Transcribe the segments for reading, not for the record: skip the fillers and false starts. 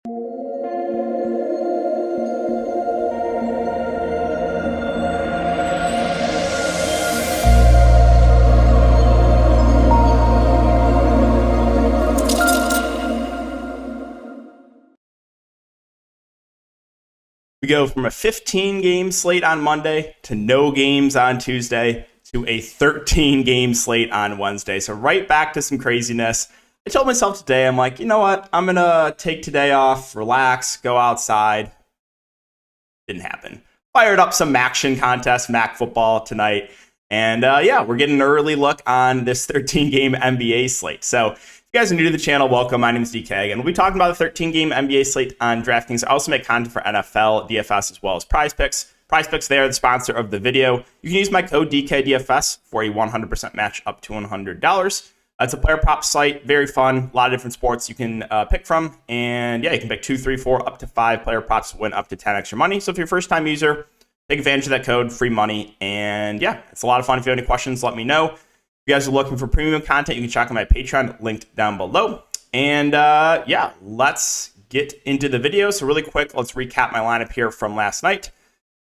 We go from a 15-game slate on Monday to no games on Tuesday to a 13-game slate on Wednesday. So right back to some craziness. I told myself today, I'm like, you know what? I'm going to take today off, relax, go outside. Didn't happen. Fired up some action contest, MAC football tonight. And yeah, we're getting an early look on this 13-game NBA slate. So if you guys are new to the channel, welcome. My name is DK, and we'll be talking about the 13-game NBA slate on Draftkings. I also make content for NFL, DFS, as well as Prize Picks. Prize Picks, they are the sponsor of the video. You can use my code DKDFS for a 100% match up to $100. It's a player prop site, very fun, a lot of different sports you can pick from. And yeah, you can pick 2, 3, 4, up to 5 player props to win up to 10 extra money. So if you're a first-time user, take advantage of that code, free money. And yeah, it's a lot of fun. If you have any questions, let me know. If you guys are looking for premium content, you can check out my Patreon, linked down below. And yeah, let's get into the video. So really quick, let's recap my lineup here from last night.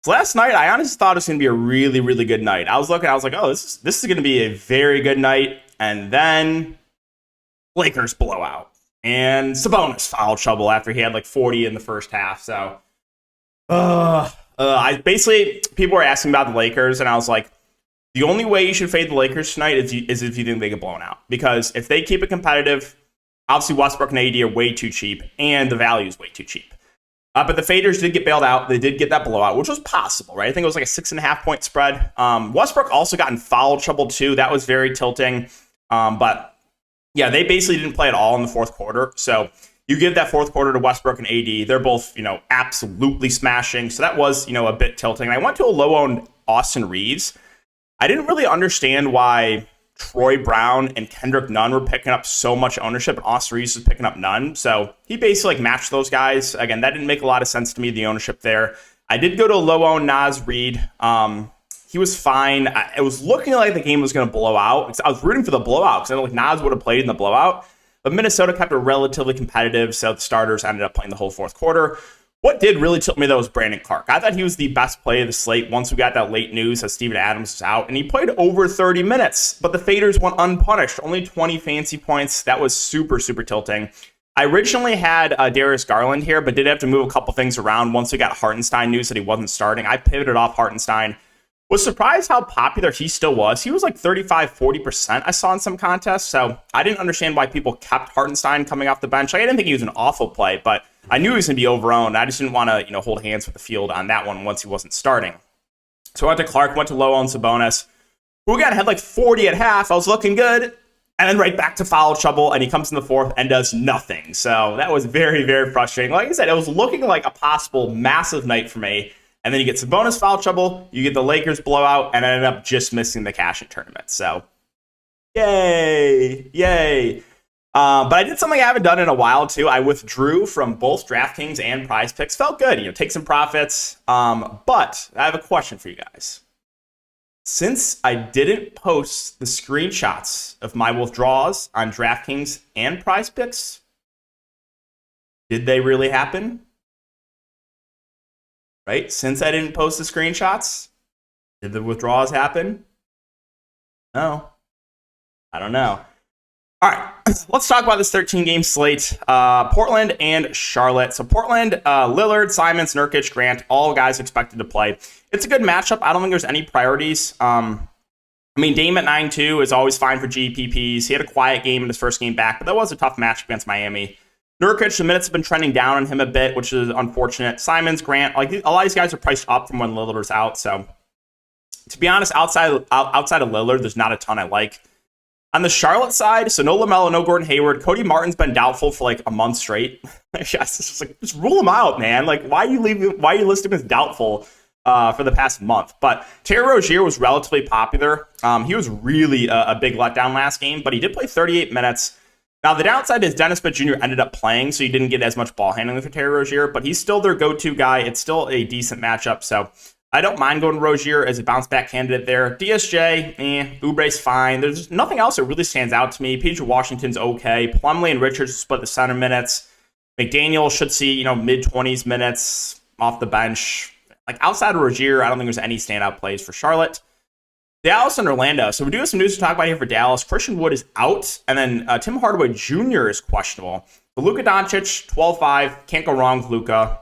So last night, I honestly thought it was going to be a really, really good night. I was like, oh, this is going to be a very good night. And then Lakers blowout. And Sabonis foul trouble after he had like 40 in the first half. So I basically, people were asking about the Lakers, and I was like, the only way you should fade the Lakers tonight is if you think they get blown out. Because if they keep it competitive, obviously Westbrook and AD are way too cheap, and the value is way too cheap. But the faders did get bailed out. They did get that blowout, which was possible, right? I think it was like a 6.5-point spread. Westbrook also got in foul trouble too. That was very tilting. But yeah, they basically didn't play at all in the fourth quarter. So you give that fourth quarter to Westbrook and AD. They're both, absolutely smashing. So that was, a bit tilting. I went to a low-owned Austin Reeves. I didn't really understand why Troy Brown and Kendrick Nunn were picking up so much ownership, and Austin Reeves was picking up none. So he basically matched those guys. Again, that didn't make a lot of sense to me, the ownership there. I did go to a low-owned Naz Reid. He was fine. It was looking like the game was going to blow out. I was rooting for the blowout because I know Naz would have played in the blowout. But Minnesota kept it relatively competitive, so the starters ended up playing the whole fourth quarter. What did really tilt me, though, was Brandon Clark. I thought he was the best play of the slate once we got that late news that Steven Adams was out, and he played over 30 minutes. But the faders went unpunished, only 20 fancy points. That was super, super tilting. I originally had Darius Garland here, but did have to move a couple things around once we got Hartenstein news that he wasn't starting. I pivoted off Hartenstein. Was surprised how popular he still was. He was like 35-40% I saw in some contests, so I didn't understand why people kept Hartenstein coming off the bench. I didn't think he was an awful play, but I knew he was going to be overowned. I just didn't want to, hold hands with the field on that one once he wasn't starting. So I went to Clark, went to low on Sabonis, who again had like 40 at half. I was looking good, and then right back to foul trouble, and he comes in the fourth and does nothing. So that was very, very frustrating. Like I said, it was looking like a possible massive night for me. And then you get some bonus foul trouble, you get the Lakers blowout, and I ended up just missing the cash-in tournament. So, yay. But I did something I haven't done in a while, too. I withdrew from both DraftKings and Prize Picks. Felt good, take some profits. But I have a question for you guys. Since I didn't post the screenshots of my withdrawals on DraftKings and Prize Picks, did they really happen? Right? Since I didn't post the screenshots, did the withdrawals happen? No. I don't know. All right, let's talk about this 13-game slate. Portland and Charlotte. So Portland, Lillard, Simons, Nurkic, Grant, all guys expected to play. It's a good matchup. I don't think there's any priorities. Dame at 9-2 is always fine for GPPs. He had a quiet game in his first game back, but that was a tough match against Miami. Nurkic, the minutes have been trending down on him a bit, which is unfortunate. Simons, Grant, a lot of these guys are priced up from when Lillard was out. So, to be honest, outside of Lillard, there's not a ton I like. On the Charlotte side, so no LaMelo, no Gordon Hayward. Cody Martin's been doubtful for like a month straight. Just rule him out, man. Why are you listing him as doubtful for the past month? But Terry Rozier was relatively popular. He was really a big letdown last game, but he did play 38 minutes. Now, the downside is Dennis Smith Jr. ended up playing, so he didn't get as much ball handling for Terry Rozier, but he's still their go-to guy. It's still a decent matchup, so I don't mind going to Rozier as a bounce-back candidate there. DSJ, Oubre's fine. There's nothing else that really stands out to me. PJ Washington's okay. Plumlee and Richards split the center minutes. McDaniel should see, mid-20s minutes off the bench. Like outside of Rozier, I don't think there's any standout plays for Charlotte. Dallas and Orlando. So we do have some news to talk about here for Dallas. Christian Wood is out, and then Tim Hardaway Jr. is questionable. But Luka Doncic, 12-5. Can't go wrong with Luka.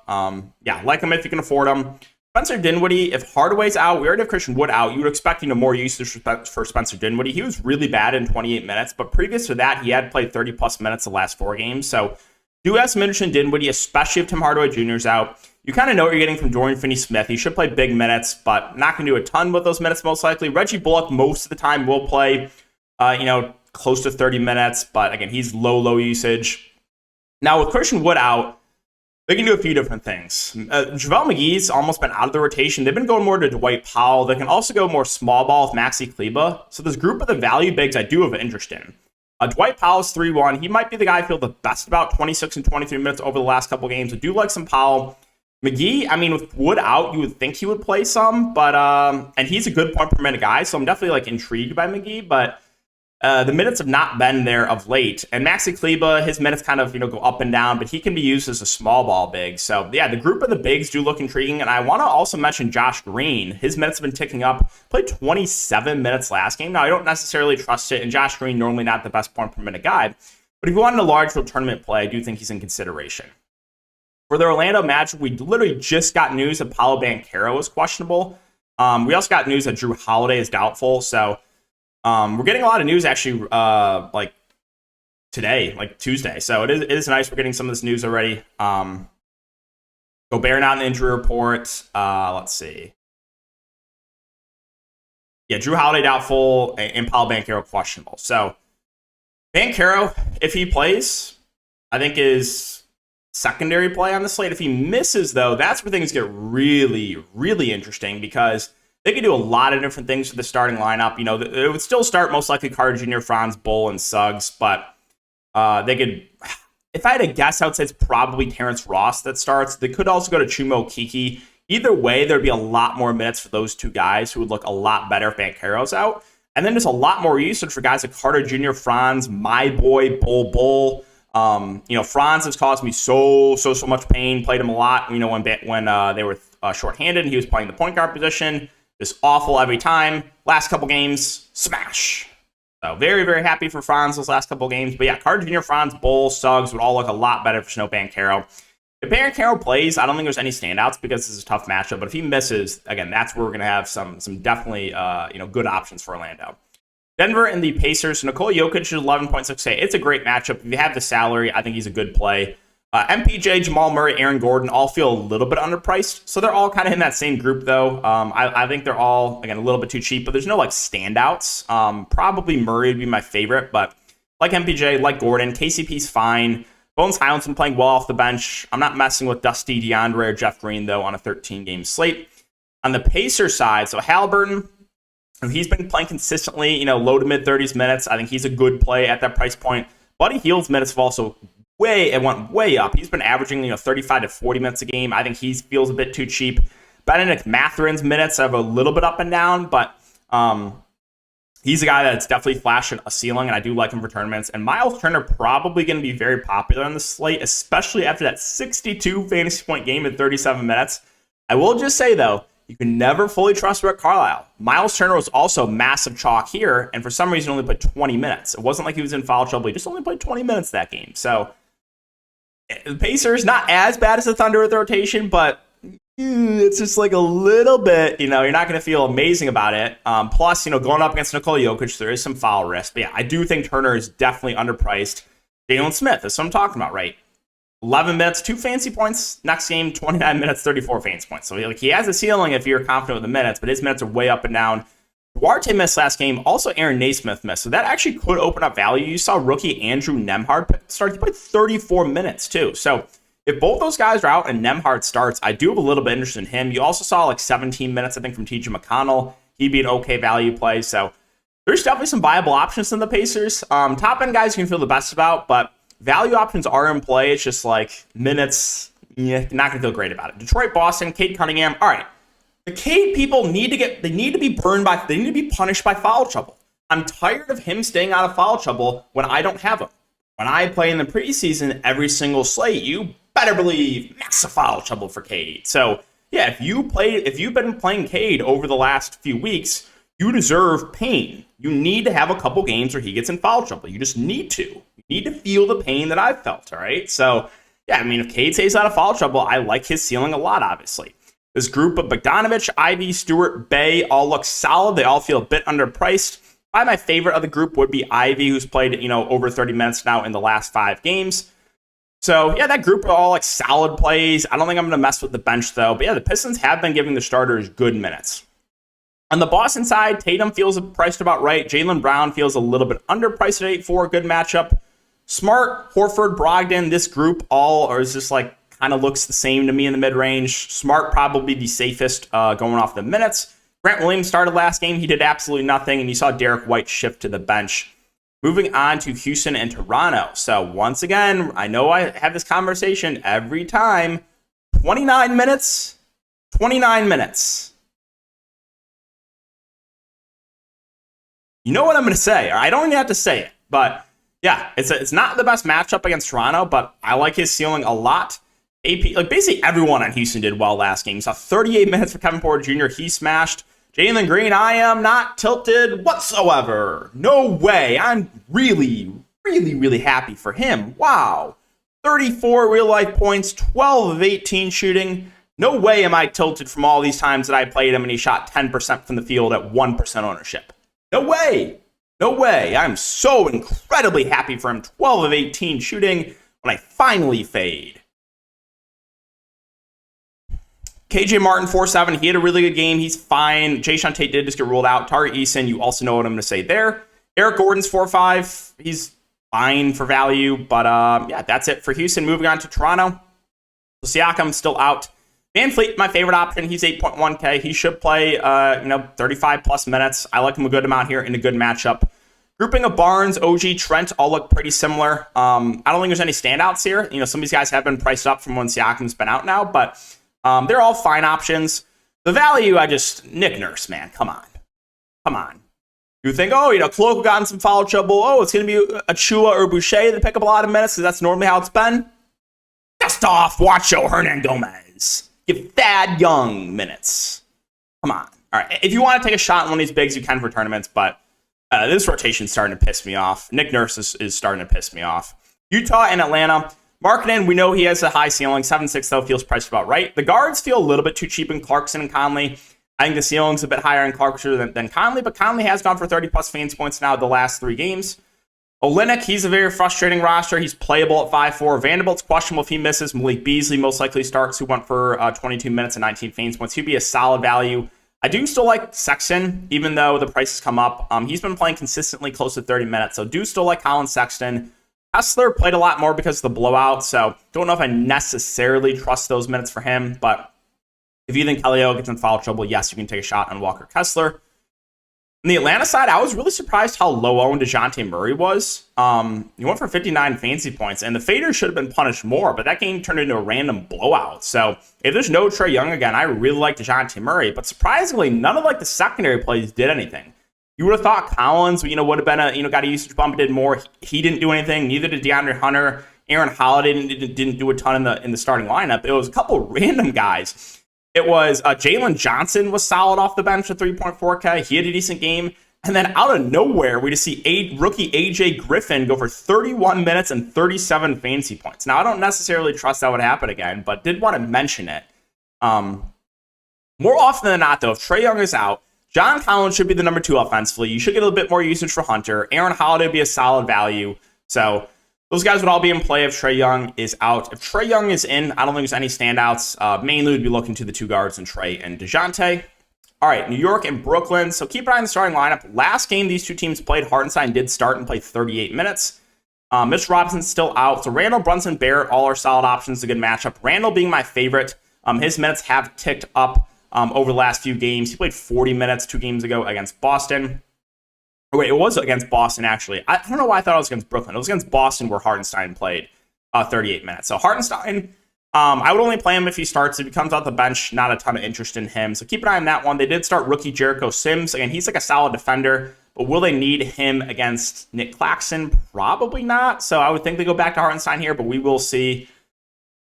Like him if you can afford him. Spencer Dinwiddie, if Hardaway's out, we already have Christian Wood out. You would expect, more usage for Spencer Dinwiddie. He was really bad in 28 minutes, but previous to that, he had played 30-plus minutes the last 4 games. So do have some interest in Dinwiddie, especially if Tim Hardaway Jr. is out. You kind of know what you're getting from Dorian Finney-Smith. He should play big minutes, but not going to do a ton with those minutes most likely. Reggie Bullock most of the time will play, close to 30 minutes, but again, he's low usage. Now with Christian Wood out, they can do a few different things. JaVale McGee's almost been out of the rotation. They've been going more to Dwight Powell. They can also go more small ball with Maxi Kleber. So this group of the value bigs I do have an interest in. Dwight Powell's 3-1. He might be the guy I feel the best about, 26 and 23 minutes over the last couple games. I do like some Powell. McGee, with Wood out, you would think he would play some, but and he's a good point per minute guy, so I'm definitely intrigued by McGee, but the minutes have not been there of late. And Maxi Kleber, his minutes kind of go up and down, but he can be used as a small ball big. So yeah, the group of the bigs do look intriguing, and I want to also mention Josh Green. His minutes have been ticking up. Played 27 minutes last game. Now I don't necessarily trust it, and Josh Green normally not the best point per minute guy, but if you wanted a large field tournament play, I do think he's in consideration. For the Orlando matchup, we literally just got news that Paolo Banchero is questionable. We also got news that Drew Holiday is doubtful. So we're getting a lot of news actually today, Tuesday. So it is nice we're getting some of this news already. Gobert not in the injury report. Let's see. Yeah, Drew Holiday doubtful and Paolo Banchero questionable. So Banchero, if he plays, I think is secondary play on the slate. If he misses, though, that's where things get really, really interesting because they could do a lot of different things for the starting lineup. It would still start most likely Carter Jr., Franz, Bull, and Suggs, but they could, if I had to guess, I would say it's probably Terrence Ross that starts. They could also go to Chumo Kiki. Either way, there'd be a lot more minutes for those two guys who would look a lot better if Banchero's out. And then there's a lot more usage for guys like Carter Jr., Franz, my boy, Bull. Franz has caused me so much pain. Played him a lot, when they were shorthanded and he was playing the point guard position. Just awful every time. Last couple games, smash. So very, very happy for Franz those last couple games. But yeah, Carter Jr., Franz, Bull, Suggs would all look a lot better for Snow Banchero. If Banchero plays, I don't think there's any standouts because this is a tough matchup. But if he misses, again, that's where we're going to have some definitely good options for Orlando. Denver and the Pacers. Nikola Jokic is 11.68. It's a great matchup. If you have the salary, I think he's a good play. MPJ, Jamal Murray, Aaron Gordon all feel a little bit underpriced. So they're all kind of in that same group, though. I think they're all, again, a little bit too cheap, but there's no standouts. Probably Murray would be my favorite, but like MPJ, like Gordon, KCP's fine. Bones Highland's been playing well off the bench. I'm not messing with Dusty DeAndre or Jeff Green, though, on a 13-game slate. On the Pacers side, so Halliburton, he's been playing consistently, low to mid-30s minutes. I think he's a good play at that price point. Buddy Hield's minutes have also went way up. He's been averaging, 35 to 40 minutes a game. I think he feels a bit too cheap. Benedict Matherin's minutes have a little bit up and down, but he's a guy that's definitely flashing a ceiling, and I do like him for tournaments. And Miles Turner probably going to be very popular on the slate, especially after that 62 fantasy point game in 37 minutes. I will just say, though, you can never fully trust Rick Carlisle. Miles Turner was also massive chalk here, and for some reason only played 20 minutes. It wasn't like he was in foul trouble. He just only played 20 minutes that game. So the Pacers, not as bad as the Thunder with the rotation, but it's just a little bit, you're not going to feel amazing about it. Plus, going up against Nikola Jokic, there is some foul risk. But yeah, I do think Turner is definitely underpriced. Jalen Smith, that's what I'm talking about, right? 11 minutes, 2 fancy points. Next game, 29 minutes, 34 fancy points. So he has a ceiling if you're confident with the minutes, but his minutes are way up and down. Duarte missed last game. Also, Aaron Naismith missed. So that actually could open up value. You saw rookie Andrew Nembhard start. He played 34 minutes, too. So if both those guys are out and Nembhard starts, I do have a little bit of interest in him. You also saw 17 minutes, I think, from TJ McConnell. He'd be an okay value play. So there's definitely some viable options in the Pacers. Top-end guys you can feel the best about, but value options are in play. It's just minutes, not going to feel great about it. Detroit, Boston, Cade Cunningham. All right. The Cade people need to be punished by foul trouble. I'm tired of him staying out of foul trouble when I don't have him. when I play in the preseason, every single slate, you better believe massive foul trouble for Cade. So yeah, if you've been playing Cade over the last few weeks, you deserve pain. You need to have a couple games where he gets in foul trouble. You just need to. You need to feel the pain that I've felt, all right? So, yeah, I mean, if Cade stays out of foul trouble, I like his ceiling a lot, obviously. This group of Bogdanovich, Ivy, Stewart, Bay all look solid. They all feel a bit underpriced. Probably my favorite of the group would be Ivy, who's played, over 30 minutes now in the last 5 games. So, yeah, that group are all like solid plays. I don't think I'm going to mess with the bench, though. But, yeah, the Pistons have been giving the starters good minutes. On the Boston side, Tatum feels priced about right. Jaylen Brown feels a little bit underpriced at 8-4, good matchup. Smart, Horford, Brogdon, this group all is just like kind of looks the same to me in the mid-range. Smart probably the safest going off the minutes. Grant Williams started last game. He did absolutely nothing, and you saw Derek White shift to the bench. Moving on to Houston and Toronto. So once again, I know I have this conversation every time. 29 minutes. 29 minutes. You know what I'm going to say. I don't even have to say it. But yeah, it's not the best matchup against Toronto, but I like his ceiling a lot. AP, like basically everyone on Houston did well last game. You saw 38 minutes for Kevin Porter Jr. He smashed. Jalen Green, I am not tilted whatsoever. No way. I'm really, really, really happy for him. Wow. 34 real-life points, 12 of 18 shooting. No way am I tilted from all these times that I played him and he shot 10% from the field at 1% ownership. No way. No way. I'm so incredibly happy for him. 12 of 18 shooting when I finally fade. KJ Martin, 4-7. He had a really good game. He's fine. Jayshawn Tate did just get ruled out. Tari Eason, you also know what I'm going to say there. Eric Gordon's 4-5. He's fine for value. But yeah, that's it for Houston. Moving on to Toronto. Siakam still out. Van Fleet, my favorite option. He's 8.1K. He should play 35 plus minutes. I like him a good amount here in a good matchup. Grouping of Barnes, OG, Trent all look pretty similar. I don't think there's any standouts here. Some of these guys have been priced up from when Siakam's been out now, but they're all fine options. The value, Nick Nurse, man. Come on. You think, Cloak got in some foul trouble. Oh, it's going to be Achua or Boucher that pick up a lot of minutes because that's normally how it's been. Dust off, Juancho Hernangomez. Give Thad Young minutes. Come on. All right. If you want to take a shot in one of these bigs, you can for tournaments, but this rotation's starting to piss me off. Nick Nurse is starting to piss me off. Utah and Atlanta. Markkanen, we know he has a high ceiling. 7.6, though, feels priced about right. The guards feel a little bit too cheap in Clarkson and Conley. I think the ceiling's a bit higher in Clarkson than Conley, but Conley has gone for 30-plus fantasy points now the last 3 games. Olynyk, he's a very frustrating roster. He's playable at 5-4. Vanderbilt's questionable if he misses. Malik Beasley most likely starts, who went for 22 minutes and 19 fantasy points. He'd be a solid value. I do still like Sexton, even though the price has come up. He's been playing consistently close to 30 minutes, so do still like Colin Sexton. Kessler played a lot more because of the blowout, so don't know if I necessarily trust those minutes for him, but if you think Elio gets in foul trouble, yes, you can take a shot on Walker Kessler. On the Atlanta side, I was really surprised how low owned DeJounte Murray was. He went for 59 fantasy points, and the Faders should have been punished more, but that game turned into a random blowout. So if there's no Trae Young again, I really like DeJounte Murray, but surprisingly, none of the secondary plays did anything. You would have thought Collins, would have been got a usage bump, did more. He didn't do anything. Neither did DeAndre Hunter. Aaron Holiday didn't do a ton in the starting lineup. It was a couple random guys. It was Jalen Johnson was solid off the bench at 3.4K. He had a decent game. And then out of nowhere, we just see rookie AJ Griffin go for 31 minutes and 37 fantasy points. Now, I don't necessarily trust that would happen again, but did want to mention it. More often than not, though, if Trae Young is out, John Collins should be the number 2 offensively. You should get a little bit more usage for Hunter. Aaron Holiday would be a solid value. So those guys would all be in play if Trae Young is out. If Trae Young is in, I don't think there's any standouts. Mainly would be looking to the 2 guards in Trae and DeJounte. All right, New York and Brooklyn. So keep an eye on the starting lineup. Last game, these 2 teams played. Hartenstein did start and play 38 minutes. Mitch Robinson's still out. So Randall, Brunson, Barrett, all are solid options. A good matchup. Randall being my favorite. His minutes have ticked up over the last few games. He played 40 minutes 2 games ago against Boston. Oh, wait, it was against Boston, actually. I don't know why I thought it was against Brooklyn. It was against Boston where Hartenstein played 38 minutes. So Hartenstein, I would only play him if he starts. If he comes off the bench, not a ton of interest in him. So keep an eye on that one. They did start rookie Jericho Sims. Again, he's like a solid defender, But will they need him against Nick Claxton? Probably not. So I would think they go back to Hartenstein here, but we will see.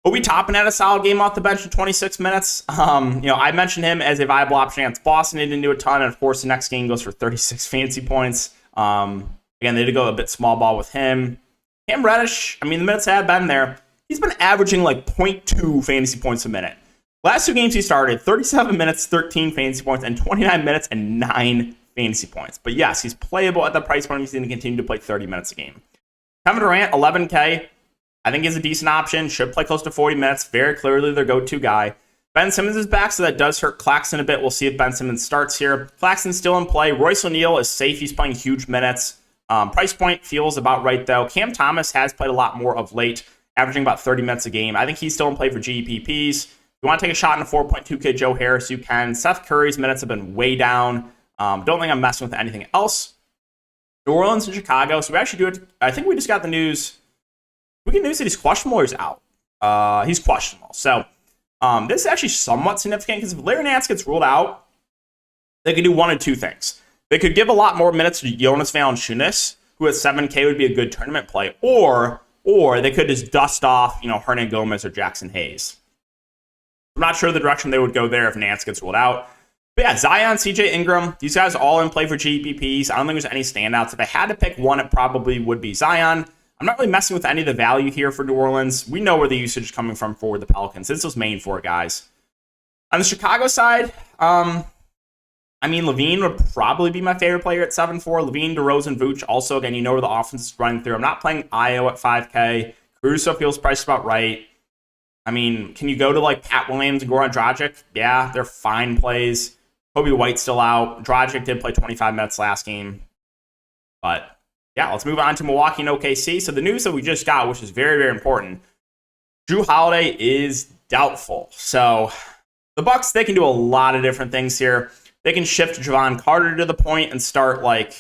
Obi Toppin had a solid game off the bench in 26 minutes. I mentioned him as a viable option against Boston. He didn't do a ton, and of course, the next game goes for 36 fantasy points. Again, they did go a bit small ball with him. Cam Reddish, the minutes have been there. He's been averaging like 0.2 fantasy points a minute. Last 2 games he started, 37 minutes, 13 fantasy points, and 29 minutes and 9 fantasy points. But yes, he's playable at the price point. He's going to continue to play 30 minutes a game. Kevin Durant, 11K. I think he's a decent option. Should play close to 40 minutes. Very clearly their go-to guy. Ben Simmons is back, so that does hurt Claxton a bit. We'll see if Ben Simmons starts here. Claxton's still in play. Royce O'Neal is safe. He's playing huge minutes. Price point feels about right, though. Cam Thomas has played a lot more of late, averaging about 30 minutes a game. I think he's still in play for GPPs. If you want to take a shot in a 4.2K Joe Harris, you can. Seth Curry's minutes have been way down. Don't think I'm messing with anything else. New Orleans and Chicago. So we actually do it. I think we just got the news. We get news that he's questionable or he's out. He's questionable. So this is actually somewhat significant because if Larry Nance gets ruled out, they could do one of two things. They could give a lot more minutes to Jonas Valanciunas, who at 7K would be a good tournament play, or they could just dust off, Hernan Gomez or Jackson Hayes. I'm not sure the direction they would go there if Nance gets ruled out. But yeah, Zion, CJ Ingram, these guys all in play for GPPs. I don't think there's any standouts. If I had to pick one, it probably would be Zion. I'm not really messing with any of the value here for New Orleans. We know where the usage is coming from for the Pelicans. This was main for guys. On the Chicago side, Levine would probably be my favorite player at 7-4. Levine, DeRozan, Vooch. Also, again, you know where the offense is running through. I'm not playing Io at 5K. Caruso feels priced about right. Can you go to like Pat Williams and Goran Dragic? Yeah, they're fine plays. Kobe White's still out. Dragic did play 25 minutes last game. But yeah, let's move on to Milwaukee and OKC. So the news that we just got, which is very, very important, Jrue Holiday is doubtful. So the Bucks, they can do a lot of different things here. They can shift Javon Carter to the point and start like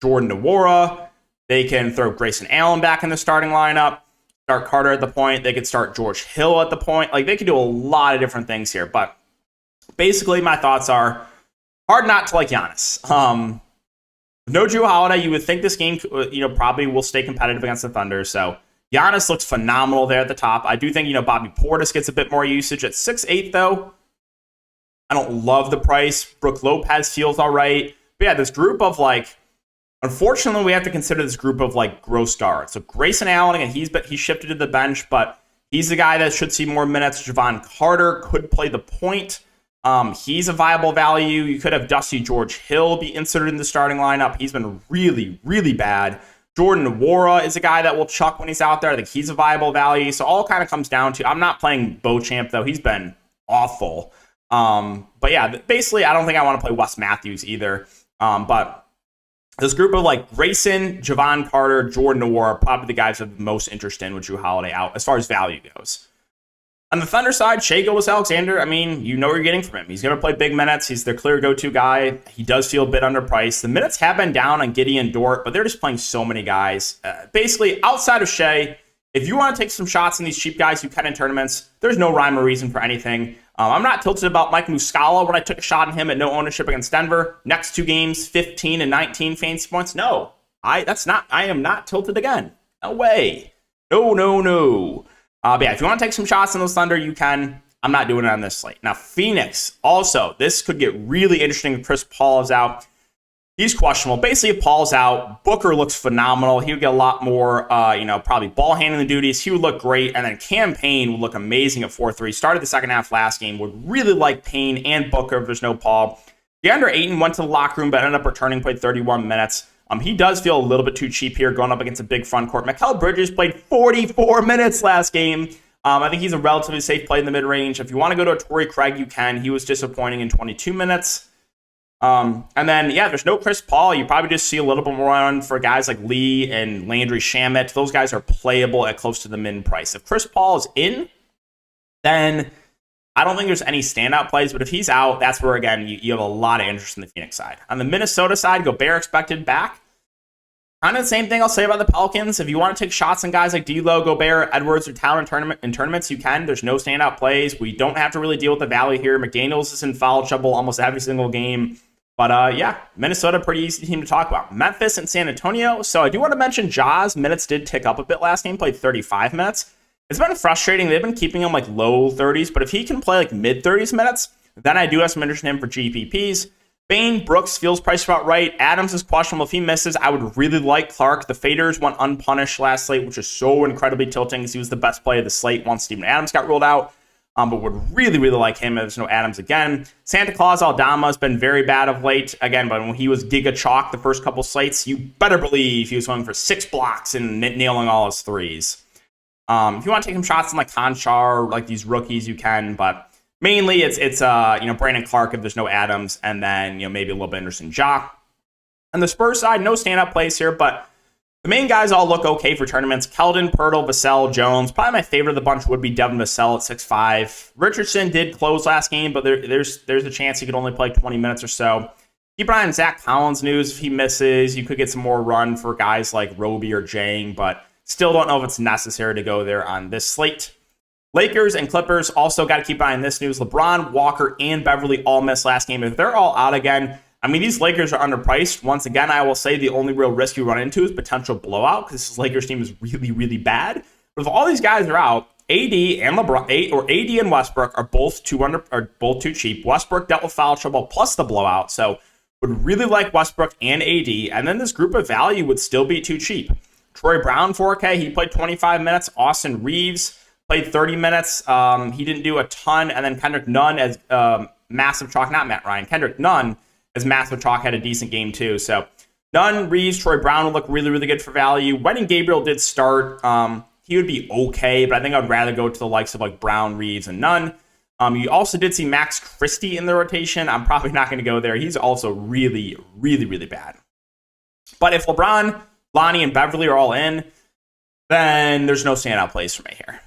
Jordan Nwora. They can throw Grayson Allen back in the starting lineup. Start Carter at the point. They could start George Hill at the point. Like, they could do a lot of different things here. But basically, my thoughts are hard not to like Giannis. No Jrue Holiday, you would think this game, probably will stay competitive against the Thunder. So Giannis looks phenomenal there at the top. I do think, Bobby Portis gets a bit more usage at 6'8", though. I don't love the price. Brook Lopez feels all right. But yeah, this group of unfortunately, we have to consider this group of gross guards. So Grayson Allen, again, he's shifted to the bench, but he's the guy that should see more minutes. Javon Carter could play the point. He's a viable value. You could have Dusty George Hill be inserted in the starting lineup. He's been really, really bad. Jordan Nwora is a guy that will chuck when he's out there. I think he's a viable value. So all kind of comes down to, I'm not playing Beauchamp, though. He's been awful. But yeah, basically, I don't think I want to play Wes Matthews either. But this group of Grayson, Javon Carter, Jordan Nwora are probably the guys I'm most interested in with Jrue Holiday out as far as value goes. On the Thunder side, Shai Gilgeous-Alexander, you know what you're getting from him. He's going to play big minutes. He's their clear go-to guy. He does feel a bit underpriced. The minutes have been down on Gideon Dort, but they're just playing so many guys. Basically, outside of Shai, if you want to take some shots in these cheap guys who can in tournaments, there's no rhyme or reason for anything. I'm not tilted about Mike Muscala when I took a shot on him at no ownership against Denver. Next 2 games, 15 and 19 fantasy points. No, I am not tilted again. No way. No. But yeah, if you want to take some shots in those Thunder, you can. I'm not doing it on this slate. Now, Phoenix, also, this could get really interesting if Chris Paul is out. He's questionable. Basically, if Paul's out, Booker looks phenomenal. He would get a lot more, probably ball handling duties. He would look great. And then Cam Payne would look amazing at 4-3. Started the second half last game. Would really like Payne and Booker if there's no Paul. DeAndre Ayton went to the locker room, but ended up returning, played 31 minutes. He does feel a little bit too cheap here going up against a big front court. Mikal Bridges played 44 minutes last game. I think he's a relatively safe play in the mid-range. If you want to go to a Torrey Craig, you can. He was disappointing in 22 minutes. And then, yeah, there's no Chris Paul. You probably just see a little bit more on for guys like Lee and Landry Shamet. Those guys are playable at close to the min price. If Chris Paul is in, then I don't think there's any standout plays. But if he's out, that's where, again, you have a lot of interest in the Phoenix side. On the Minnesota side, Gobert expected back. Kind of the same thing I'll say about the Pelicans. If you want to take shots on guys like D'Lo, Gobert, Edwards, or Talon in tournaments, you can. There's no standout plays. We don't have to really deal with the value here. McDaniels is in foul trouble almost every single game. But yeah, Minnesota, pretty easy team to talk about. Memphis and San Antonio. So I do want to mention Ja's minutes did tick up a bit last game, played 35 minutes. It's been frustrating. They've been keeping him like low 30s, but if he can play like mid 30s minutes, then I do have some interest in him for GPPs. Bane, Brooks feels priced about right. Adams is questionable. If he misses, I would really like Clark. The faders went unpunished last slate, which is so incredibly tilting because he was the best play of the slate once Steven Adams got ruled out. But would really, really like him if there's no Adams again. Santa Claus Aldama has been very bad of late. Again, but when he was Giga Chalk the first couple slates, you better believe he was going for 6 blocks and nailing all his threes. If you want to take some shots on like Conchar, like these rookies, you can. But mainly it's Brandon Clark if there's no Adams, and then maybe a little bit Anderson Ja. On the Spurs side, no standout plays here, but the main guys all look okay for tournaments. Keldon, Pirtle, Vassell, Jones. Probably my favorite of the bunch would be Devin Vassell at 6'5". Richardson did close last game, but there's a chance he could only play 20 minutes or so. Keep an eye on Zach Collins' news. If he misses, you could get some more run for guys like Roby or Jang, but still don't know if it's necessary to go there on this slate. Lakers and Clippers also got to keep an eye on this news. LeBron, Walker, and Beverly all missed last game. If they're all out again, I mean, these Lakers are underpriced. Once again, I will say the only real risk you run into is potential blowout because this Lakers team is really, really bad. But if all these guys are out, AD and LeBron, or AD and Westbrook are both too cheap. Westbrook dealt with foul trouble plus the blowout, so would really like Westbrook and AD. And then this group of value would still be too cheap. Troy Brown, 4K, he played 25 minutes. Austin Reeves played 30 minutes. He didn't do a ton. And then Kendrick Nunn as massive chalk, not Matt Ryan, Kendrick Nunn as massive chalk had a decent game too. So Nunn, Reeves, Troy Brown would look really, really good for value. Wedding Gabriel did start. He would be okay, but I think I'd rather go to the likes of like Brown, Reeves, and Nunn. You also did see Max Christie in the rotation. I'm probably not going to go there. He's also really, really, really bad. But if LeBron, Lonnie, and Beverly are all in, then there's no standout plays for me here.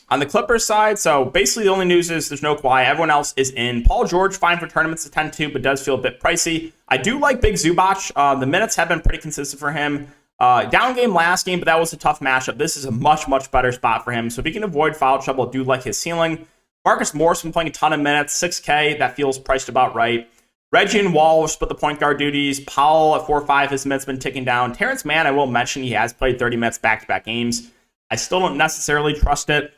On the Clippers side, so basically the only news is there's no Kawhi. Everyone else is in. Paul George, fine for tournaments at 10-2, but does feel a bit pricey. I do like Big Zubac. The minutes have been pretty consistent for him. Down game last game, but that was a tough matchup. This is a much, much better spot for him. So if he can avoid foul trouble, I do like his ceiling. Marcus Morris been playing a ton of minutes, 6K. That feels priced about right. Reggie and Wall will split the point guard duties. Powell at 4-5, his minutes been ticking down. Terrence Mann, I will mention, he has played 30 minutes back-to-back games. I still don't necessarily trust it.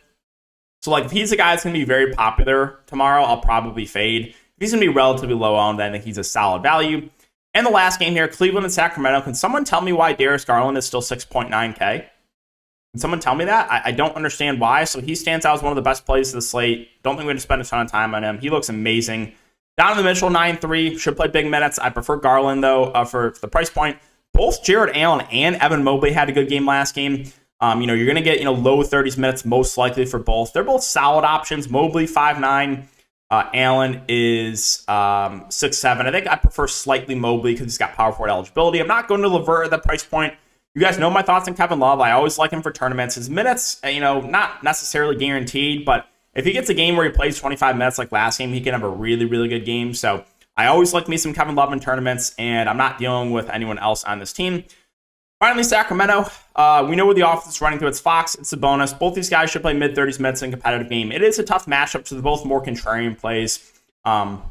So, like, if he's a guy that's going to be very popular tomorrow, I'll probably fade. If he's going to be relatively low owned, then I think he's a solid value. And the last game here, Cleveland and Sacramento. Can someone tell me why Darius Garland is still 6.9K? Can someone tell me that? I don't understand why. So he stands out as one of the best plays of the slate. Don't think we're going to spend a ton of time on him. He looks amazing. Donovan Mitchell, 9-3. Should play big minutes. I prefer Garland, though, for the price point. Both Jared Allen and Evan Mobley had a good game last game. You're going to get, low 30s minutes most likely for both. They're both solid options. Mobley, 5'9". Allen is 6'7". I think I prefer slightly Mobley because he's got power forward eligibility. I'm not going to LeVert at that price point. You guys know my thoughts on Kevin Love. I always like him for tournaments. His minutes, not necessarily guaranteed, but if he gets a game where he plays 25 minutes like last game, he can have a really, really good game. So I always like me some Kevin Love in tournaments, and I'm not dealing with anyone else on this team. Finally, Sacramento. We know where the offense is running through. It's Fox, it's Sabonis. Both these guys should play mid-30s minutes in a competitive game. It is a tough matchup, so they're both more contrarian plays. But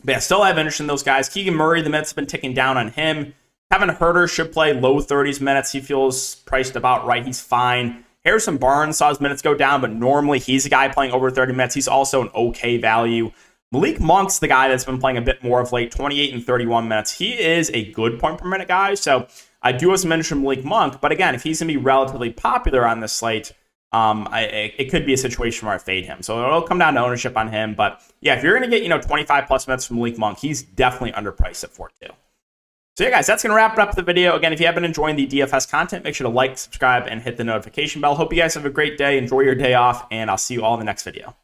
I still have interest in those guys. Keegan Murray, the minutes have been ticking down on him. Kevin Huerter should play low 30s minutes. He feels priced about right. He's fine. Harrison Barnes saw his minutes go down, but normally he's a guy playing over 30 minutes. He's also an okay value. Malik Monk's the guy that's been playing a bit more of late, 28 and 31 minutes. He is a good point per minute guy, so I do have some interest in Malik Monk, but again, if he's going to be relatively popular on this slate, it could be a situation where I fade him. So it'll come down to ownership on him, but yeah, if you're going to get 25 plus minutes from Malik Monk, he's definitely underpriced at 4-2. So yeah, guys, that's going to wrap it up the video. Again, if you have been enjoying the DFS content, make sure to like, subscribe, and hit the notification bell. Hope you guys have a great day. Enjoy your day off, and I'll see you all in the next video.